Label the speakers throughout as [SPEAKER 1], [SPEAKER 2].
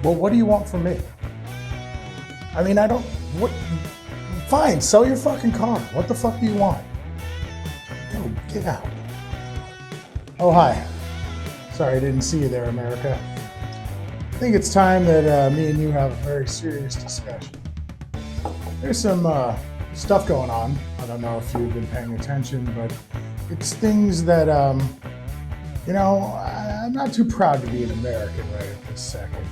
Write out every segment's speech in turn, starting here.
[SPEAKER 1] Well, what do you want from me? I mean, I don't, what, fine, sell your fucking car. What the fuck do you want? Go, get out. Oh, hi. Sorry, I didn't see you there, America. I think it's time that me and you have a very serious discussion. There's some stuff going on. I don't know if you've been paying attention, but it's things that, I'm not too proud to be an American right at this second.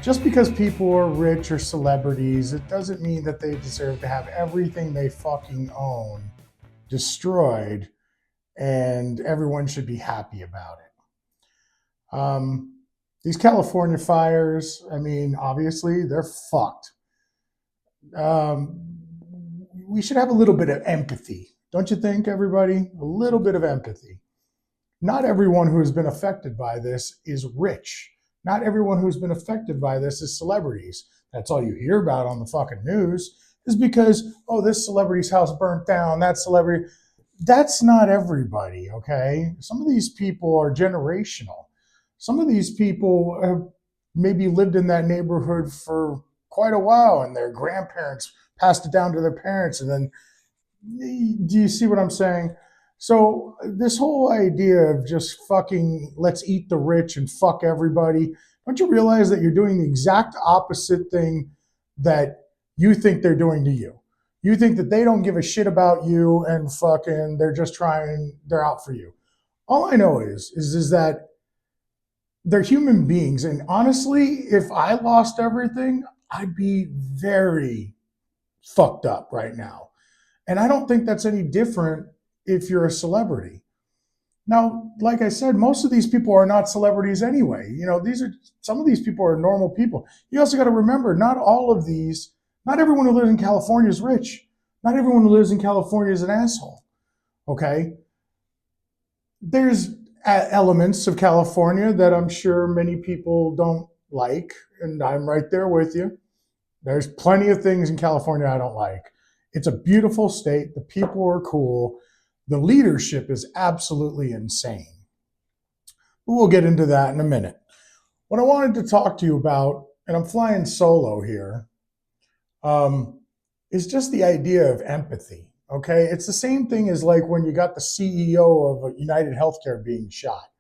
[SPEAKER 1] Just because people are rich or celebrities, it doesn't mean that they deserve to have everything they fucking own destroyed and everyone should be happy about it. These California fires, I mean, obviously they're fucked. We should have a little bit of empathy, don't you think, everybody? A little bit of empathy. Not everyone who has been affected by this is rich. Not everyone who's been affected by this is celebrities. That's all you hear about on the fucking news is because, oh, this celebrity's house burnt down, that celebrity. That's not everybody, okay? Some of these people are generational. Some of these people have maybe lived in that neighborhood for quite a while and their grandparents passed it down to their parents. And then, do you see what I'm saying? So this whole idea of just fucking let's eat the rich and fuck everybody, don't you realize that you're doing the exact opposite thing that you think they're doing to you? You think that they don't give a shit about you and fucking they're out for you. All I know is that they're human beings. And honestly, if I lost everything, I'd be very fucked up right now. And I don't think that's any different if you're a celebrity. Now, like I said, most of these people are not celebrities anyway. Some of these people are normal people. You also got to remember, not everyone who lives in California is rich. Not everyone who lives in California is an asshole. Okay? There's elements of California that I'm sure many people don't like, and I'm right there with you. There's plenty of things in California I don't like. It's a beautiful state. The people are cool. The leadership is absolutely insane. But we'll get into that in a minute. What I wanted to talk to you about, and I'm flying solo here, is just the idea of empathy. Okay, it's the same thing as like when you got the CEO of United Healthcare being shot.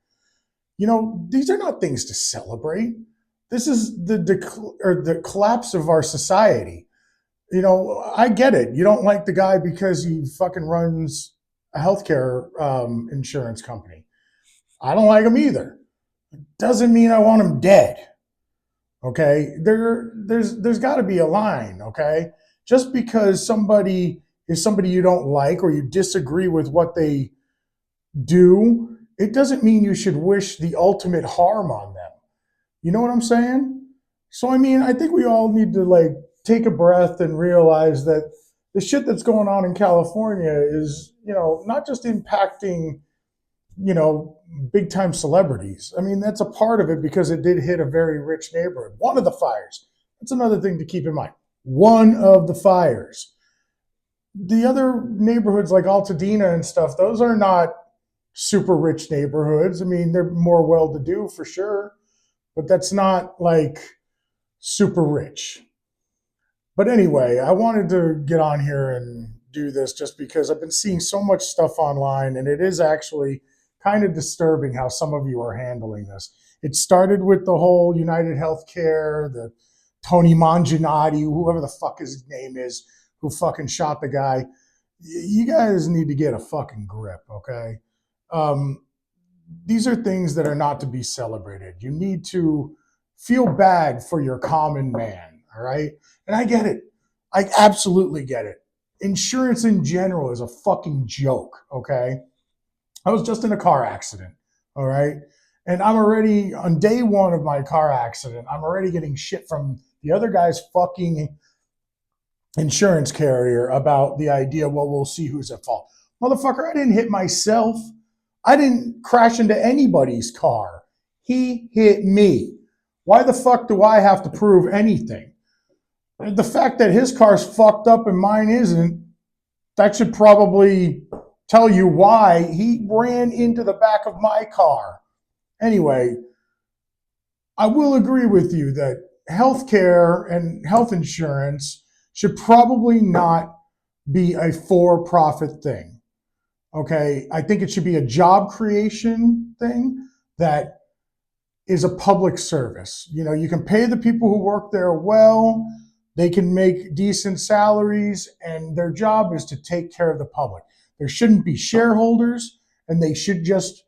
[SPEAKER 1] These are not things to celebrate. This is the collapse of our society. I get it. You don't like the guy because he fucking runs a healthcare insurance company. I don't like him either. Doesn't mean I want him dead. Okay, there's got to be a line. Okay, just because somebody is somebody you don't like or you disagree with what they do, it doesn't mean you should wish the ultimate harm on them. You know what I'm saying? So I mean, I think we all need to take a breath and realize that the shit that's going on in California is, not just impacting, big time celebrities. I mean, that's a part of it because it did hit a very rich neighborhood. One of the fires. That's another thing to keep in mind. One of the fires. The other neighborhoods like Altadena and stuff, those are not super rich neighborhoods. I mean, they're more well-to-do for sure, but that's not like super rich. But anyway, I wanted to get on here and do this just because I've been seeing so much stuff online, and it is actually kind of disturbing how some of you are handling this. It started with the whole United Healthcare, the Tony Manginati, whoever the fuck his name is, who fucking shot the guy. You guys need to get a fucking grip, okay? These are things that are not to be celebrated. You need to feel bad for your common man, all right? And I get it. I absolutely get it. Insurance in general is a fucking joke, okay? I was just in a car accident, all right? And I'm already, on day one of my car accident, I'm already getting shit from the other guy's fucking insurance carrier about the idea, well, we'll see who's at fault. Motherfucker, I didn't hit myself. I didn't crash into anybody's car. He hit me. Why the fuck do I have to prove anything? The fact that his car's fucked up and mine isn't, that should probably tell you why he ran into the back of my car. Anyway, I will agree with you that healthcare and health insurance should probably not be a for-profit thing. Okay, I think it should be a job creation thing that is a public service. You know, you can pay the people who work there well, they can make decent salaries, and their job is to take care of the public. There shouldn't be shareholders, and they should just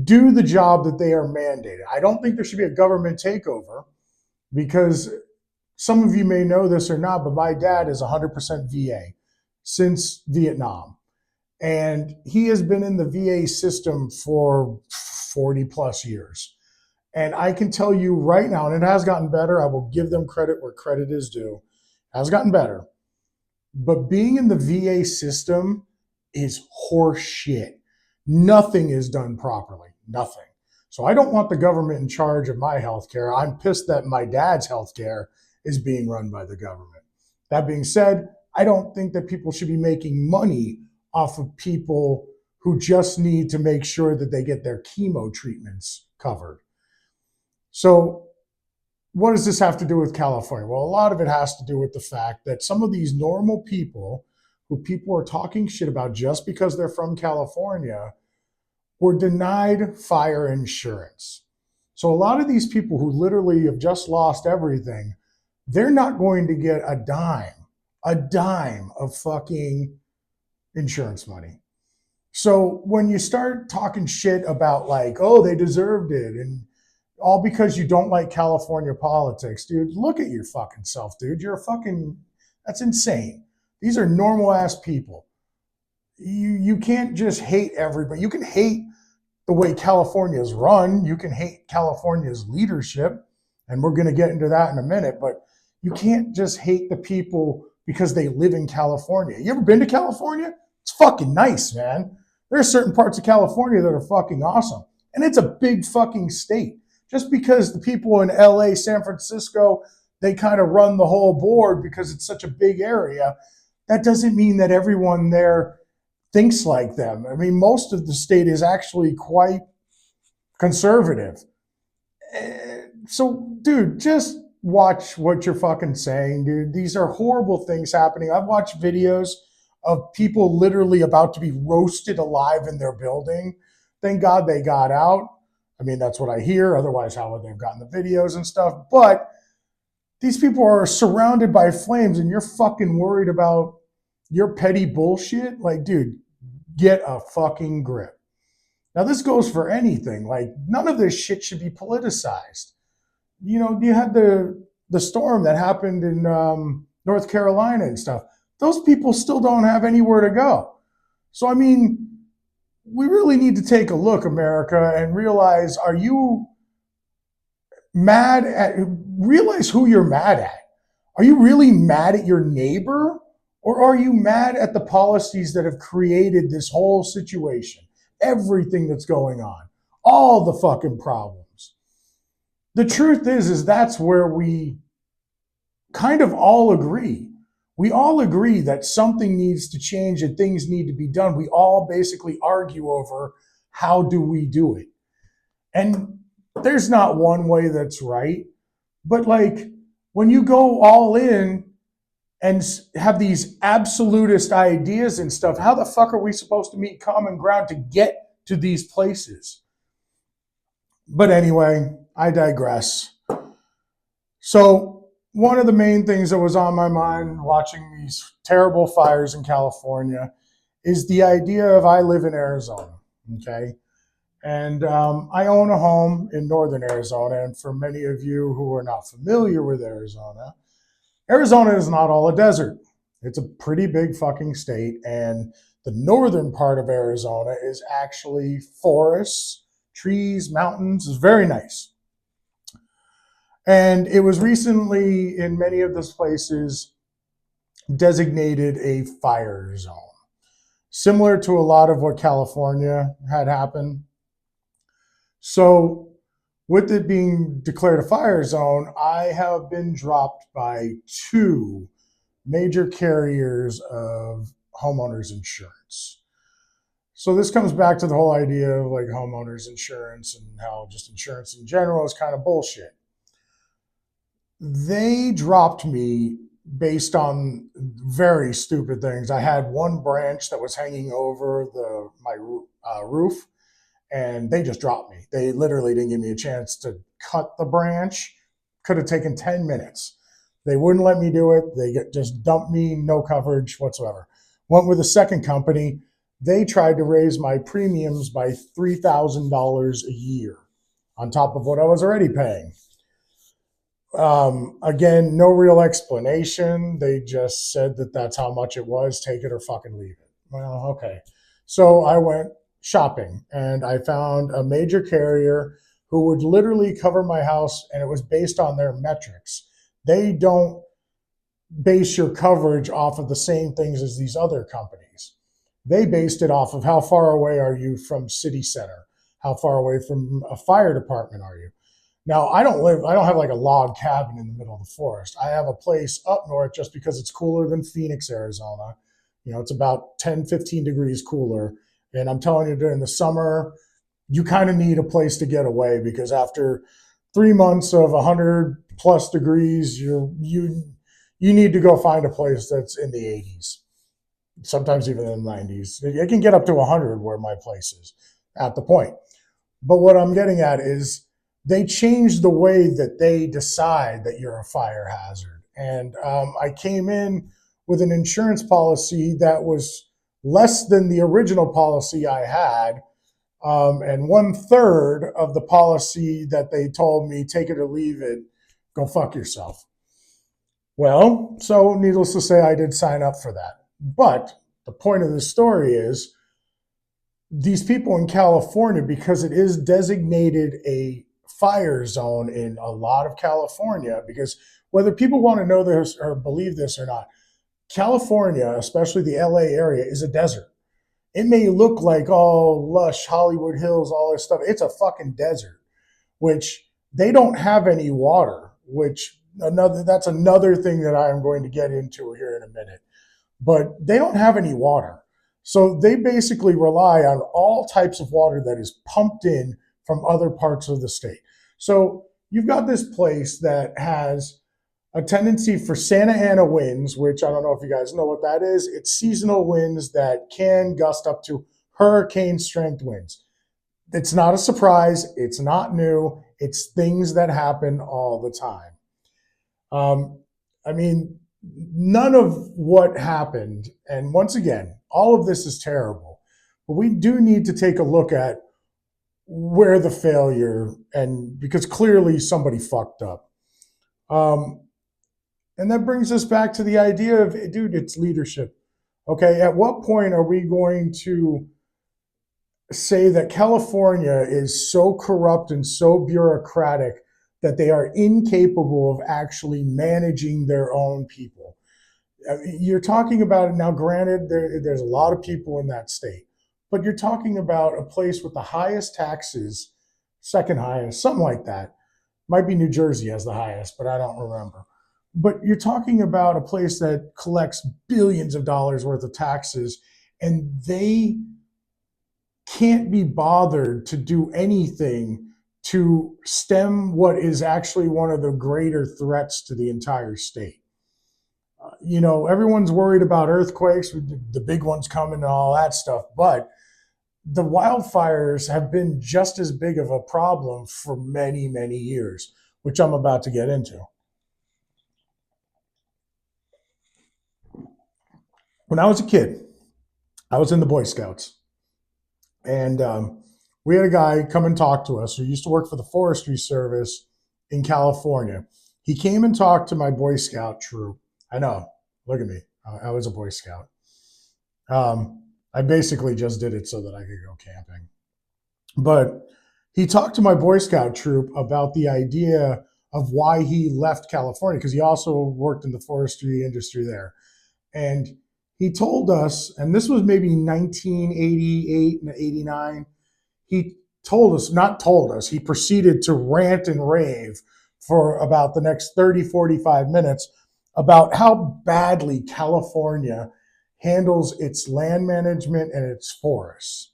[SPEAKER 1] do the job that they are mandated. I don't think there should be a government takeover because some of you may know this or not, but my dad is 100% VA since Vietnam. And he has been in the VA system for 40 plus years. And I can tell you right now, and it has gotten better. I will give them credit where credit is due. It has gotten better. But being in the VA system is horse shit. Nothing is done properly. Nothing. So I don't want the government in charge of my healthcare. I'm pissed that my dad's healthcare is being run by the government. That being said, I don't think that people should be making money off of people who just need to make sure that they get their chemo treatments covered. So what does this have to do with California? Well, a lot of it has to do with the fact that some of these normal people who people are talking shit about just because they're from California were denied fire insurance. So a lot of these people who literally have just lost everything, they're not going to get a dime of fucking insurance money. So when you start talking shit about like, oh, they deserved it, and all because you don't like California politics, dude, look at your fucking self, dude. You're a fucking, that's insane. These are normal ass people. You can't just hate everybody. You can hate the way California is run. You can hate California's leadership, and we're going to get into that in a minute, but you can't just hate the people because they live in California. You ever been to California? It's fucking nice, man. There are certain parts of California that are fucking awesome. And it's a big fucking state. Just because the people in LA, San Francisco, they kind of run the whole board because it's such a big area, that doesn't mean that everyone there thinks like them. I mean, most of the state is actually quite conservative. So, dude, just watch what you're fucking saying, dude. These are horrible things happening. I've watched videos of people literally about to be roasted alive in their building. Thank God they got out. I mean, that's what I hear. Otherwise, how would they have gotten the videos and stuff? But these people are surrounded by flames and you're fucking worried about your petty bullshit. Like, dude, get a fucking grip. Now, this goes for anything. Like, none of this shit should be politicized. You know, you had the storm that happened in North Carolina and stuff. Those people still don't have anywhere to go. So, I mean, we really need to take a look, America, and realize, are you mad at, realize who you're mad at. Are you really mad at your neighbor? Or are you mad at the policies that have created this whole situation? Everything that's going on, all the fucking problems. The truth is that's where we kind of all agree. We all agree that something needs to change and things need to be done. We all basically argue over how do we do it. And there's not one way that's right. But like when you go all in and have these absolutist ideas and stuff, how the fuck are we supposed to meet common ground to get to these places? But anyway, I digress. So one of the main things that was on my mind watching these terrible fires in California is the idea of, I live in Arizona, okay? And I own a home in northern Arizona. And for many of you who are not familiar with Arizona, Arizona is not all a desert. It's a pretty big fucking state. And the northern part of Arizona is actually forests, trees, mountains. It's very nice. And it was recently, in many of those places, designated a fire zone, similar to a lot of what California had happened. So with it being declared a fire zone, I have been dropped by 2 major carriers of homeowners insurance. So this comes back to the whole idea of like homeowners insurance and how just insurance in general is kind of bullshit. They dropped me based on very stupid things. I had one branch that was hanging over my roof, and they just dropped me. They literally didn't give me a chance to cut the branch. Could have taken 10 minutes. They wouldn't let me do it. They just dumped me, no coverage whatsoever. Went with a second company. They tried to raise my premiums by $3,000 a year on top of what I was already paying. Again, no real explanation. They just said that that's how much it was. Take it or fucking leave it. Well, okay. So I went shopping and I found a major carrier who would literally cover my house, and it was based on their metrics. They don't base your coverage off of the same things as these other companies. They based it off of how far away are you from city center? How far away from a fire department are you? Now, I don't have like a log cabin in the middle of the forest. I have a place up north just because it's cooler than Phoenix, Arizona. You know, it's about 10, 15 degrees cooler. And I'm telling you, during the summer, you kind of need a place to get away because after 3 months of 100 plus degrees, you need to go find a place that's in the 80s, sometimes even in the 90s. It can get up to 100 where my place is at the point. But what I'm getting at is they changed the way that they decide that you're a fire hazard. And I came in with an insurance policy that was less than the original policy I had, and 1/3 of the policy that they told me, take it or leave it, go fuck yourself. Well, so needless to say, I did sign up for that. But the point of the story is these people in California, because it is designated a fire zone in a lot of California, because whether people want to know this or believe this or not, California, especially the LA area, is a desert. It may look like all lush Hollywood Hills, all this stuff. It's a fucking desert, which they don't have any water, which that's another thing that I am going to get into here in a minute. But they don't have any water. So they basically rely on all types of water that is pumped in from other parts of the state. So you've got this place that has a tendency for Santa Ana winds, which I don't know if you guys know what that is. It's seasonal winds that can gust up to hurricane strength winds. It's not a surprise. It's not new. It's things that happen all the time. I mean, none of what happened, and once again, all of this is terrible, but we do need to take a look at where the failure, and because clearly somebody fucked up. Um, and that brings us back to the idea of, dude, it's leadership. Okay, at what point are we going to say that California is so corrupt and so bureaucratic that they are incapable of actually managing their own people? You're talking about it now. Granted, there's a lot of people in that state, but you're talking about a place with the highest taxes, second highest, something like that. Might be New Jersey has the highest, but I don't remember. But you're talking about a place that collects billions of dollars worth of taxes, and they can't be bothered to do anything to stem what is actually one of the greater threats to the entire state. You know, everyone's worried about earthquakes, the big ones coming and all that stuff, but the wildfires have been just as big of a problem for many, many years, which I'm about to get into. When I was a kid, I was in the Boy Scouts, and we had a guy come and talk to us who used to work for the Forestry Service in California. He came and talked to my Boy Scout troop. I know, look at me. I was a Boy Scout. I basically just did it so that I could go camping. But he talked to my Boy Scout troop about the idea of why he left California, because he also worked in the forestry industry there. And he told us, and this was maybe 1988 and 89, he told us, not told us, he proceeded to rant and rave for about the next 30, 45 minutes about how badly California handles its land management and its forests.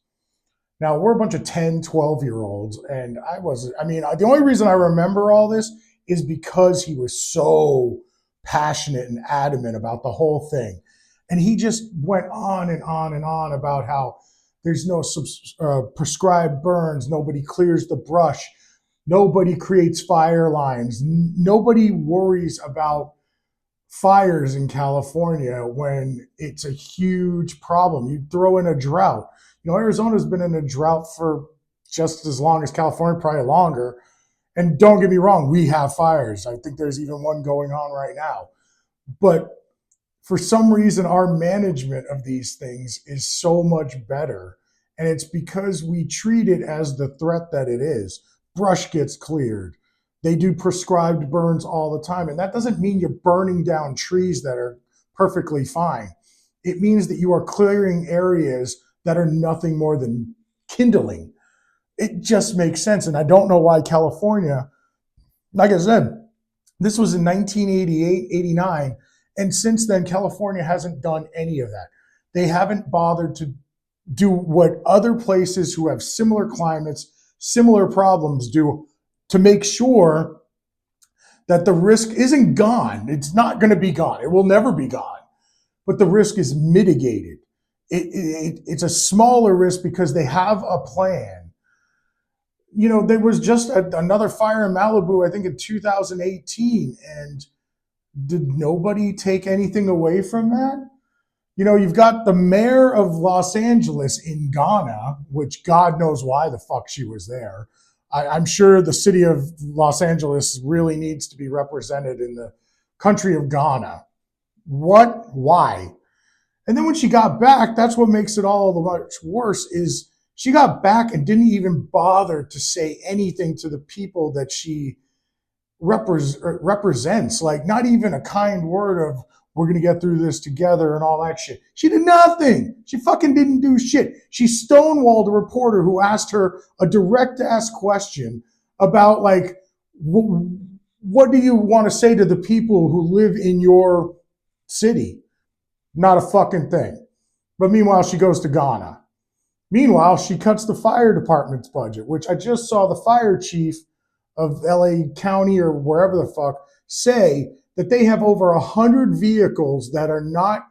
[SPEAKER 1] Now, we're a bunch of 10, 12-year-olds, and I mean, the only reason I remember all this is because he was so passionate and adamant about the whole thing. And he just went on and on and on about how there's no prescribed burns, nobody clears the brush, nobody creates fire lines, nobody worries about fires in California when it's a huge problem. You throw in a drought. Arizona's been in a drought for just as long as California, probably longer. And don't get me wrong, we have fires. I think there's even one going on right now. But for some reason, our management of these things is so much better. And it's because we treat it as the threat that it is. Brush gets cleared. They do prescribed burns all the time. And that doesn't mean you're burning down trees that are perfectly fine. It means that you are clearing areas that are nothing more than kindling. It just makes sense. And I don't know why California, like I said, this was in 1988, 89. And since then, California hasn't done any of that. They haven't bothered to do what other places who have similar climates, similar problems do to make sure that the risk isn't gone. It's not going to be gone. It will never be gone. But the risk is mitigated. It's a smaller risk because they have a plan. There was just another fire in Malibu, I think in 2018, and did nobody take anything away from that? You've got the mayor of Los Angeles in Ghana, which God knows why the fuck she was there. I'm sure the city of Los Angeles really needs to be represented in the country of Ghana. What? Why? And then when she got back, that's what makes it all the much worse, is she got back and didn't even bother to say anything to the people that she represents. Like, not even a kind word of, we're going to get through this together and all that shit. She did nothing. She fucking didn't do shit. She stonewalled a reporter who asked her a direct ask question about, like, what do you want to say to the people who live in your city? Not a fucking thing. But meanwhile, she goes to Ghana. Meanwhile, she cuts the fire department's budget, which I just saw the fire chief of LA County or wherever the fuck say that they have over 100 vehicles that are not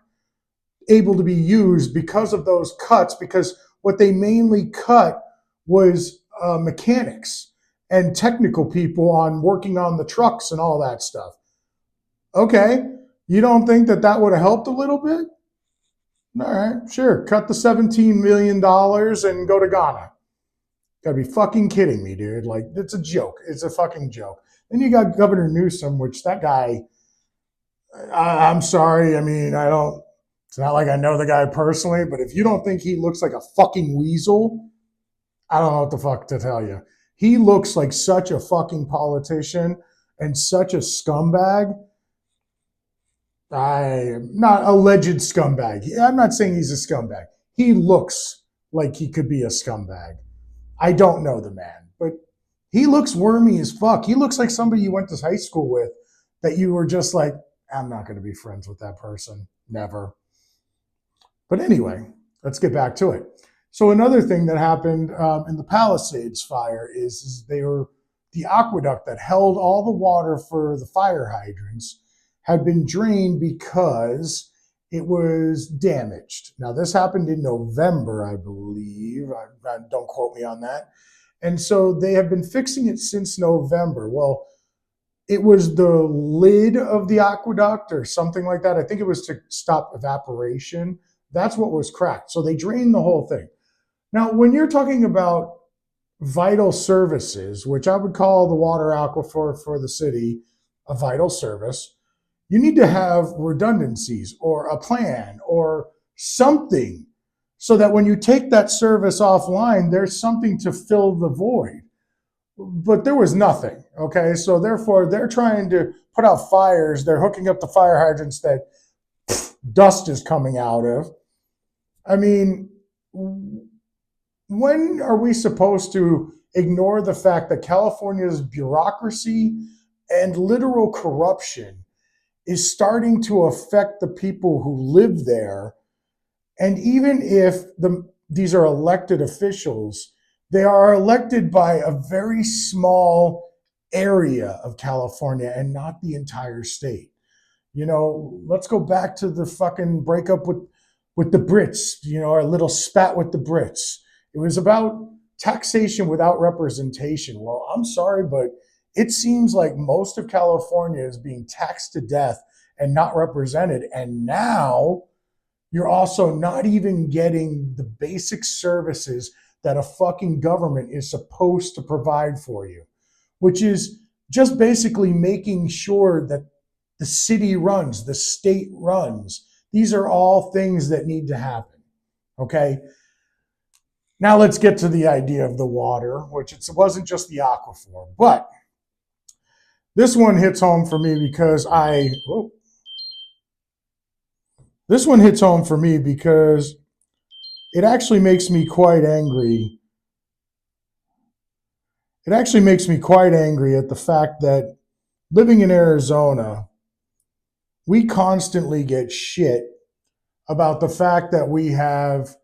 [SPEAKER 1] able to be used because of those cuts, because what they mainly cut was mechanics and technical people on working on the trucks and all that stuff. Okay, you don't think that would have helped a little bit? All right, sure. Cut the $17 million and go to Ghana. Gotta be fucking kidding me, dude. Like, it's a joke. It's a fucking joke. Then you got Governor Newsom, which that guy, I'm sorry. I mean, it's not like I know the guy personally, but if you don't think he looks like a fucking weasel, I don't know what the fuck to tell you. He looks like such a fucking politician and such a scumbag. I'm not alleged scumbag. I'm not saying he's a scumbag. He looks like he could be a scumbag. I don't know the man, but he looks wormy as fuck. He looks like somebody you went to high school with that you were just like, I'm not going to be friends with that person. Never. But anyway, let's get back to it. So another thing that happened in the Palisades fire is the aqueduct that held all the water for the fire hydrants had been drained because it was damaged. Now, this happened in November, I believe. Don't quote me on that. And so they have been fixing it since November. Well, it was the lid of the aqueduct or something like that. I think it was to stop evaporation. That's what was cracked. So they drained the whole thing. Now, when you're talking about vital services, which I would call the water aquifer for the city a vital service, you need to have redundancies or a plan or something so that when you take that service offline, there's something to fill the void. But there was nothing, okay? So therefore, they're trying to put out fires. They're hooking up the fire hydrants that dust is coming out of. I mean, when are we supposed to ignore the fact that California's bureaucracy and literal corruption is starting to affect the people who live there? And even if these are elected officials, they are elected by a very small area of California and not the entire state. Let's go back to the fucking breakup with the Brits, our little spat with the Brits. It was about taxation without representation. Well, I'm sorry, but it seems like most of California is being taxed to death and not represented. And now you're also not even getting the basic services that a fucking government is supposed to provide for you, which is just basically making sure that the city runs, the state runs. These are all things that need to happen. Okay. Now let's get to the idea of the water, which it wasn't just the aquifer, but this one hits home for me because it actually makes me quite angry. It actually makes me quite angry at the fact that living in Arizona, we constantly get shit about the fact that we have,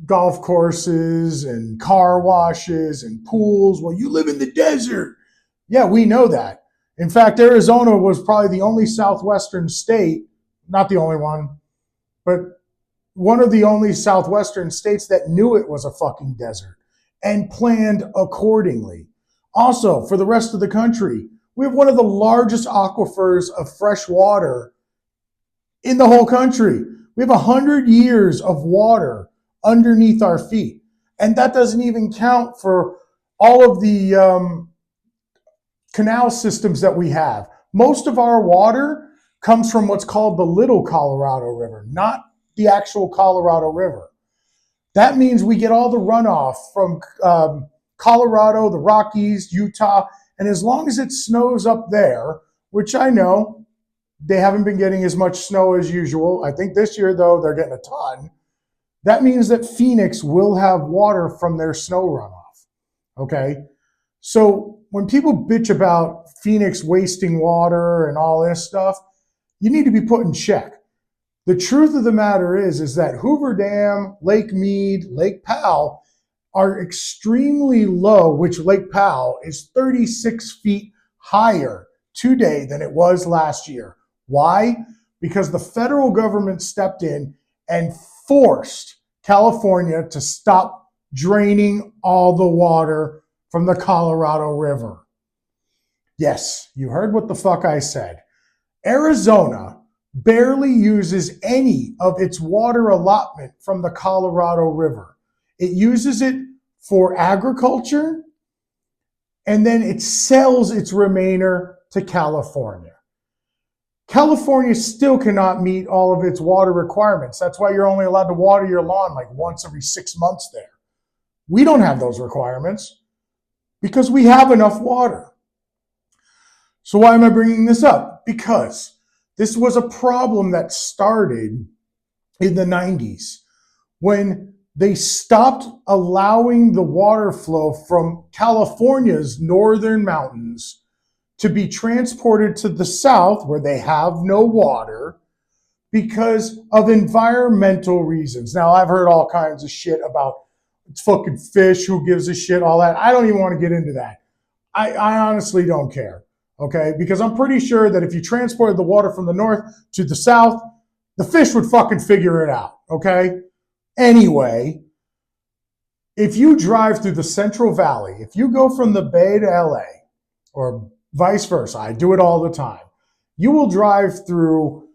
[SPEAKER 1] golf courses and car washes and pools. Well, you live in the desert. Yeah, we know that. In fact, Arizona was probably the only southwestern state, not the only one, but one of the only southwestern states that knew it was a fucking desert and planned accordingly. Also, for the rest of the country, we have one of the largest aquifers of fresh water in the whole country. We have 100 years of water underneath our feet. And that doesn't even count for all of the canal systems that we have. Most of our water comes from what's called the Little Colorado River, not the actual Colorado River. That means we get all the runoff from Colorado, the Rockies, Utah, and as long as it snows up there, which I know they haven't been getting as much snow as usual. I think this year, though, they're getting a ton. That means that Phoenix will have water from their snow runoff. Okay? So when people bitch about Phoenix wasting water and all this stuff, you need to be put in check. The truth of the matter is that Hoover Dam, Lake Mead, Lake Powell are extremely low, which Lake Powell is 36 feet higher today than it was last year. Why? Because the federal government stepped in and forced California to stop draining all the water from the Colorado River. Yes, you heard what the fuck I said. Arizona barely uses any of its water allotment from the Colorado River. It uses it for agriculture, and then it sells its remainder to California. California still cannot meet all of its water requirements. That's why you're only allowed to water your lawn like once every 6 months there. We don't have those requirements because we have enough water. So why am I bringing this up? Because this was a problem that started in the 90s when they stopped allowing the water flow from California's northern mountains to be transported to the south where they have no water because of environmental reasons. Now, I've heard all kinds of shit about it's fucking fish, who gives a shit, all that. I don't even want to get into that. I honestly don't care, okay? Because I'm pretty sure that if you transported the water from the north to the south, the fish would fucking figure it out, okay? Anyway, if you drive through the Central Valley, if you go from the Bay to LA, or vice versa, I do it all the time, you will drive through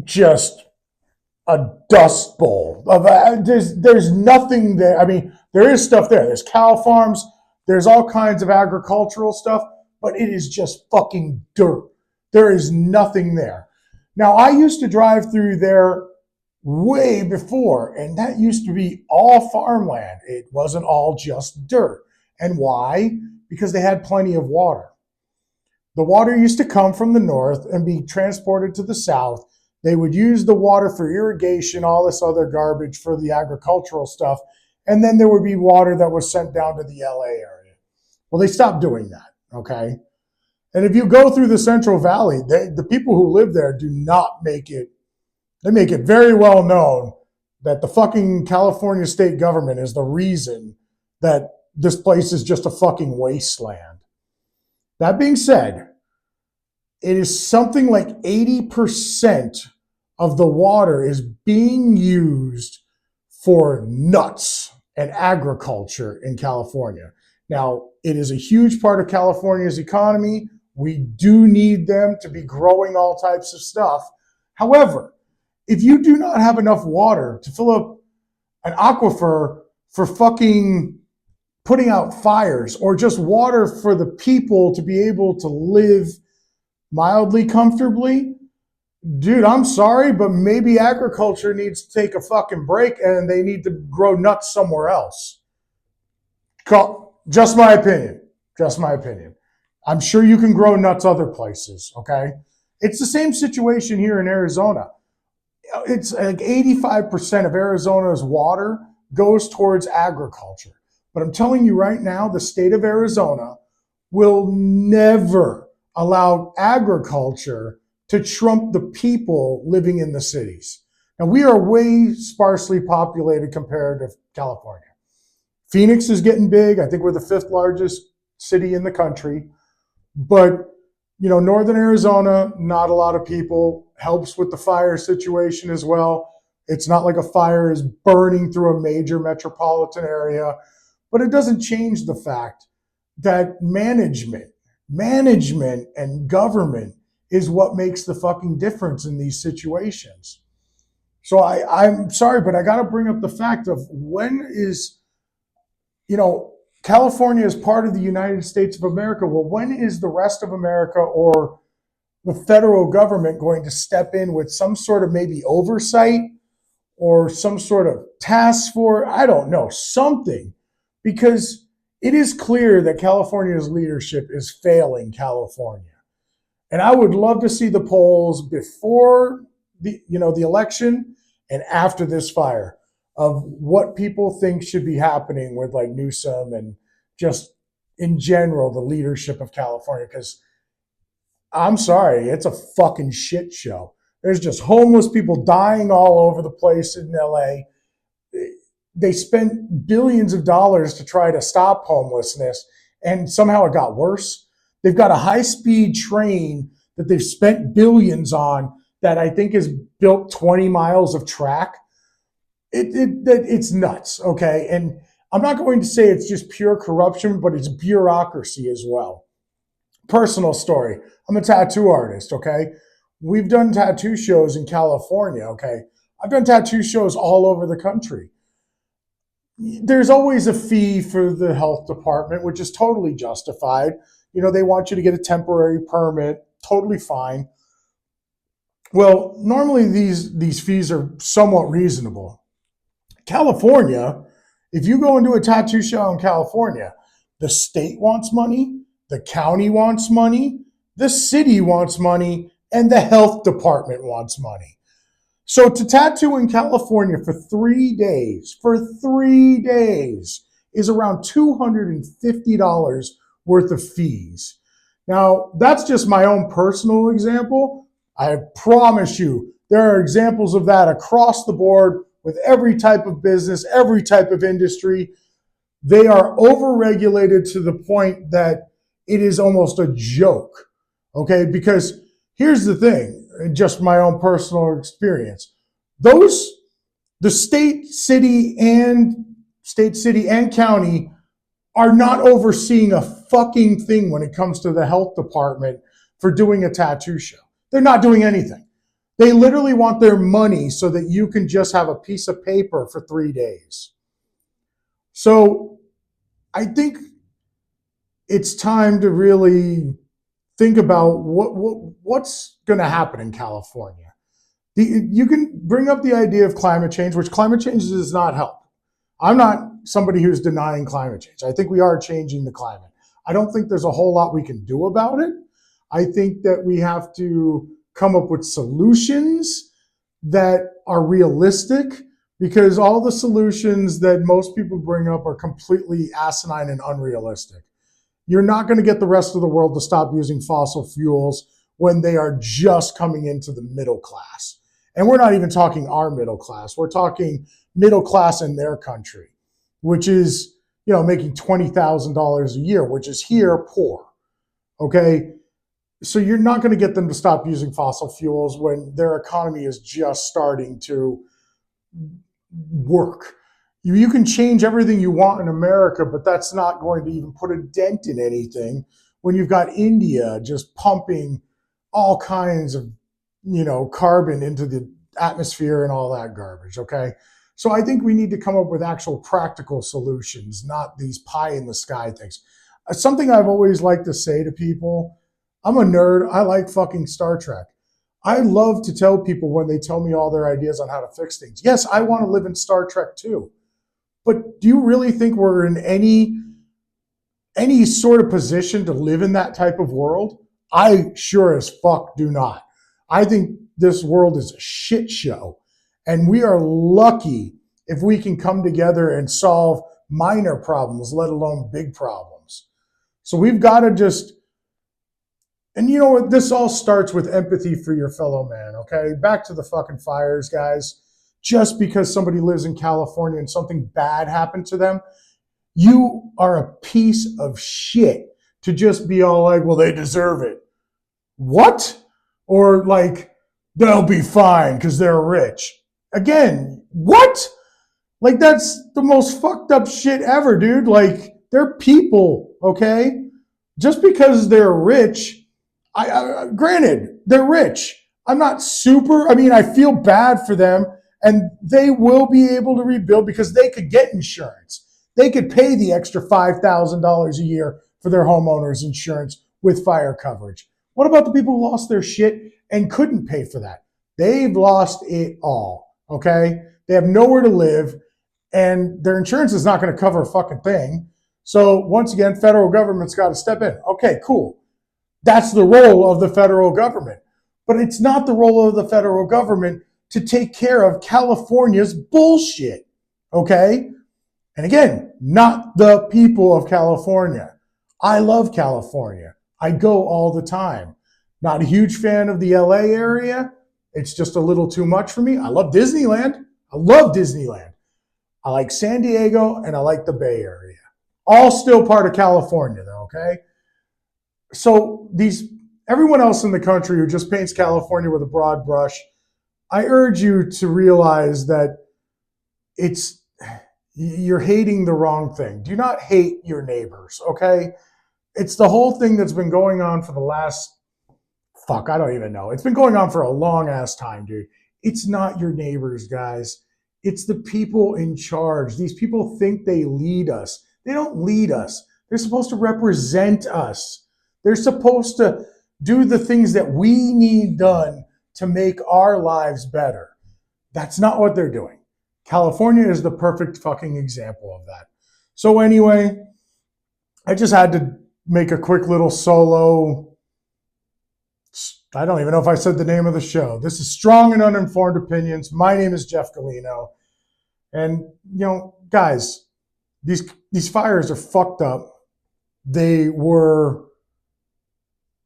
[SPEAKER 1] just a dust bowl. There's nothing there. I mean, there is stuff there. There's cow farms. There's all kinds of agricultural stuff, but it is just fucking dirt. There is nothing there. Now, I used to drive through there way before, and that used to be all farmland. It wasn't all just dirt. And why? Because they had plenty of water. The water used to come from the north and be transported to the south. They would use the water for irrigation, all this other garbage for the agricultural stuff. And then there would be water that was sent down to the LA area. Well, they stopped doing that, okay? And if you go through the Central Valley, the people who live there do not make it, they make it very well known that the fucking California state government is the reason that this place is just a fucking wasteland. That being said, it is something like 80% of the water is being used for nuts and agriculture in California. Now, it is a huge part of California's economy. We do need them to be growing all types of stuff. However, if you do not have enough water to fill up an aquifer for fucking putting out fires, or just water for the people to be able to live mildly comfortably, dude, I'm sorry, but maybe agriculture needs to take a fucking break and they need to grow nuts somewhere else. Just my opinion. Just my opinion. I'm sure you can grow nuts other places, okay? It's the same situation here in Arizona. It's like 85% of Arizona's water goes towards agriculture. But I'm telling you right now, the state of Arizona will never allow agriculture to trump the people living in the cities. Now, we are way sparsely populated compared to California. Phoenix is getting big. I think we're the 5th largest city in the country. But, northern Arizona, not a lot of people. Helps with the fire situation as well. It's not like a fire is burning through a major metropolitan area. But it doesn't change the fact that management and government is what makes the fucking difference in these situations. So I'm sorry, but I got to bring up the fact of when is, California is part of the United States of America. Well, when is the rest of America or the federal government going to step in with some sort of maybe oversight or some sort of task force? I don't know, something. Because it is clear that California's leadership is failing California. And I would love to see the polls before the election and after this fire of what people think should be happening with like Newsom and just in general the leadership of California. Because I'm sorry, it's a fucking shit show. There's just homeless people dying all over the place in LA. They spent billions of dollars to try to stop homelessness, and somehow it got worse. They've got a high-speed train that they've spent billions on that I think has built 20 miles of track. It's nuts, okay? And I'm not going to say it's just pure corruption, but it's bureaucracy as well. Personal story. I'm a tattoo artist, okay? We've done tattoo shows in California, okay? I've done tattoo shows all over the country. There's always a fee for the health department, which is totally justified. They want you to get a temporary permit, totally fine. Well, normally these fees are somewhat reasonable. California, if you go into a tattoo show in California, the state wants money, the county wants money, the city wants money, and the health department wants money. So to tattoo in California for 3 days, is around $250 worth of fees. Now, that's just my own personal example. I promise you, there are examples of that across the board with every type of business, every type of industry. They are overregulated to the point that it is almost a joke, okay? Because here's the thing, just my own personal experience. The state, city, and county are not overseeing a fucking thing when it comes to the health department for doing a tattoo show. They're not doing anything. They literally want their money so that you can just have a piece of paper for 3 days. So I think it's time to really think about what's going to happen in California. You can bring up the idea of climate change, which climate change does not help. I'm not somebody who's denying climate change. I think we are changing the climate. I don't think there's a whole lot we can do about it. I think that we have to come up with solutions that are realistic, because all the solutions that most people bring up are completely asinine and unrealistic. You're not going to get the rest of the world to stop using fossil fuels when they are just coming into the middle class. And we're not even talking our middle class. We're talking middle class in their country, which is, making $20,000 a year, which is here poor. Okay. So you're not going to get them to stop using fossil fuels when their economy is just starting to work. You can change everything you want in America, but that's not going to even put a dent in anything when you've got India just pumping all kinds of, carbon into the atmosphere and all that garbage. Okay. So I think we need to come up with actual practical solutions, not these pie in the sky things. Something I've always liked to say to people, I'm a nerd. I like fucking Star Trek. I love to tell people when they tell me all their ideas on how to fix things. Yes, I want to live in Star Trek too. But do you really think we're in any sort of position to live in that type of world? I sure as fuck do not. I think this world is a shit show. And we are lucky if we can come together and solve minor problems, let alone big problems. So we've got to just, and you know what? This all starts with empathy for your fellow man, okay? Back to the fucking fires, guys. Just because somebody lives in California and something bad happened to them, you are a piece of shit to just be all like, well, they deserve it. What? Or like, they'll be fine because they're rich. Again, what? Like, that's the most fucked up shit ever, dude. Like, they're people, okay? Just because they're rich, granted, they're rich. I'm not I feel bad for them, and they will be able to rebuild because they could get insurance. They could pay the extra $5,000 a year for their homeowner's insurance with fire coverage. What about the people who lost their shit and couldn't pay for that? They've lost it all, okay? They have nowhere to live, and their insurance is not going to cover a fucking thing. So once again, federal government's got to step in. Okay, cool. That's the role of the federal government. But it's not the role of the federal government to take care of California's bullshit, okay? And again, not the people of California. I love California. I go all the time. Not a huge fan of the LA area. It's just a little too much for me. I love Disneyland. I love Disneyland. I like San Diego, and I like the Bay Area. All still part of California, though, okay? So everyone else in the country who just paints California with a broad brush, I urge you to realize that you're hating the wrong thing. Do not hate your neighbors, okay? It's the whole thing that's been going on for the last, I don't even know. It's been going on for a long ass time, dude. It's not your neighbors, guys. It's the people in charge. These people think they lead us. They don't lead us. They're supposed to represent us. They're supposed to do the things that we need done to make our lives better. That's not what they're doing. California is the perfect fucking example of that. So anyway, I just had to make a quick little solo. I don't even know if I said the name of the show. This is Strong and Uninformed Opinions. My name is Jeff Gulino. And, guys, these fires are fucked up. They were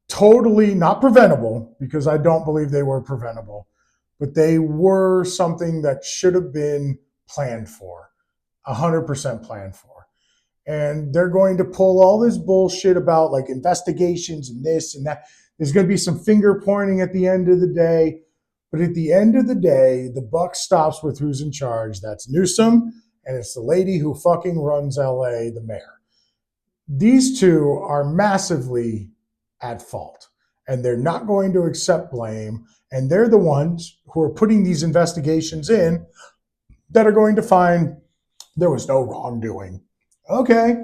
[SPEAKER 1] totally not preventable, because I don't believe they were preventable, but they were something that should have been planned for, 100% planned for. And they're going to pull all this bullshit about like investigations and this and that. There's going to be some finger pointing at the end of the day. But at the end of the day, the buck stops with who's in charge. That's Newsom, and it's the lady who fucking runs LA, the mayor. These two are massively at fault, and they're not going to accept blame. And they're the ones who are putting these investigations in that are going to find there was no wrongdoing. Okay,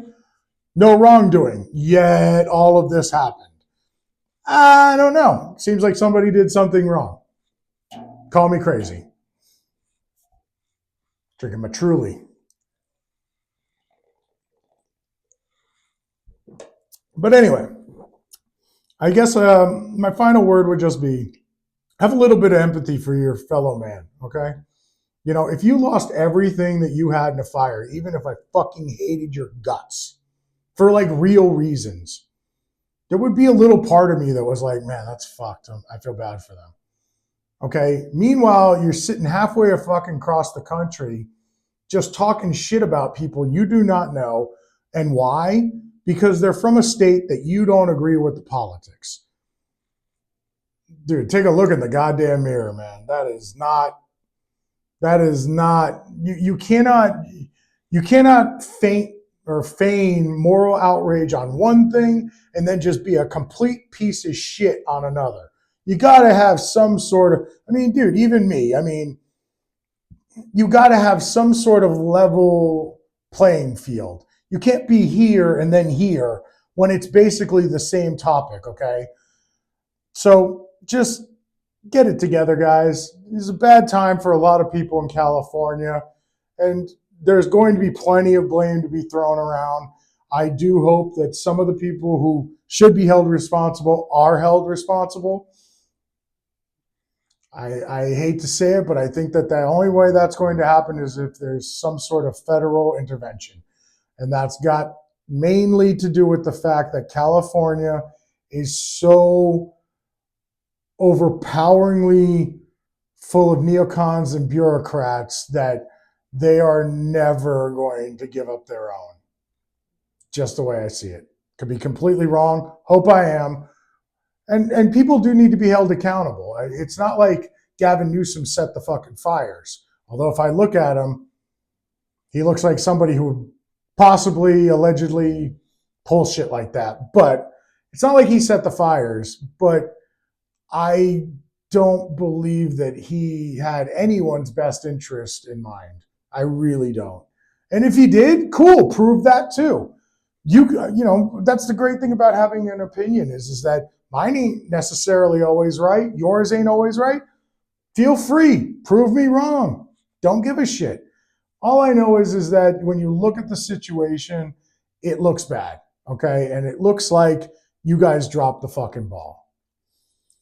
[SPEAKER 1] no wrongdoing, yet all of this happened. I don't know. Seems like somebody did something wrong. Call me crazy. Drinking my Truly. But anyway, I guess my final word would just be, have a little bit of empathy for your fellow man, okay? If you lost everything that you had in a fire, even if I fucking hated your guts for like real reasons, there would be a little part of me that was like, man, that's fucked. I feel bad for them. Okay. Meanwhile, you're sitting halfway fucking across the country just talking shit about people you do not know, And why? Because they're from a state that you don't agree with the politics. Dude, take a look in the goddamn mirror, man. You cannot faint or feign moral outrage on one thing and then just be a complete piece of shit on another. You got to have some sort of, I mean, dude, even me, I mean, you got to have some sort of level playing field. You can't be here and then here when it's basically the same topic, okay? So just get it together, guys. It's a bad time for a lot of people in California, and there's going to be plenty of blame to be thrown around. I do hope that some of the people who should be held responsible are held responsible. I hate to say it, but I think that the only way that's going to happen is if there's some sort of federal intervention. And that's got mainly to do with the fact that California is so overpoweringly full of neocons and bureaucrats that they are never going to give up their own. Just the way I see it. Could be completely wrong. Hope I am. And people do need to be held accountable. It's not like Gavin Newsom set the fucking fires. Although if I look at him, he looks like somebody who would possibly, allegedly pull shit like that. But it's not like he set the fires. But I don't believe that he had anyone's best interest in mind. I really don't. And if he did, cool, prove that too. You know, that's the great thing about having an opinion is that mine ain't necessarily always right. Yours ain't always right. Feel free. Prove me wrong. Don't give a shit. All I know is that when you look at the situation, it looks bad, okay? And it looks like you guys dropped the fucking ball.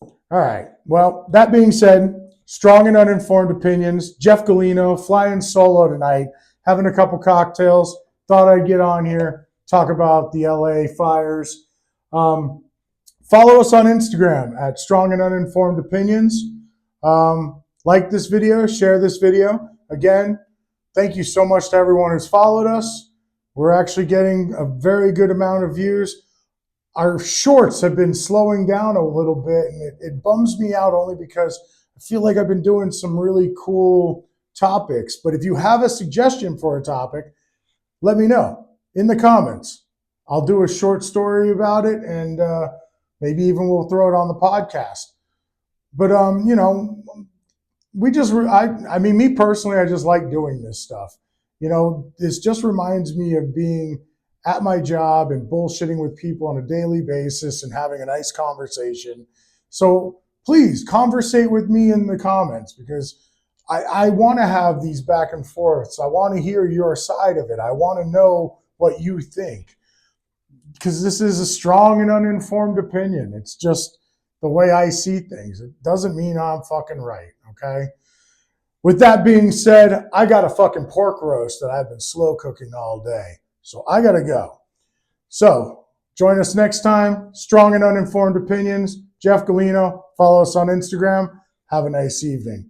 [SPEAKER 1] All right. Well, that being said, strong and uninformed opinions. Jeff Gulino flying solo tonight, having a couple cocktails. Thought I'd get on here, talk about the LA fires. Follow us on Instagram at Strong and Uninformed Opinions. Like this video, share this video. Again, thank you so much to everyone who's followed us. We're actually getting a very good amount of views. Our shorts have been slowing down a little bit, and it bums me out only because I feel like I've been doing some really cool topics. But if you have a suggestion for a topic, let me know in the comments. I'll do a short story about it, and maybe even we'll throw it on the podcast. But, you know, I mean, me personally, I just like doing this stuff. You know, this just reminds me of being at my job and bullshitting with people on a daily basis and having a nice conversation. So please conversate with me in the comments because I want to have these back and forths. I want to hear your side of it. I want to know what you think because this is a strong and uninformed opinion. It's just the way I see things. It doesn't mean I'm fucking right, okay? With that being said, I got a fucking pork roast that I've been slow cooking all day. So I got to go. So join us next time. Strong and uninformed opinions. Jeff Gulino. Follow us on Instagram. Have a nice evening.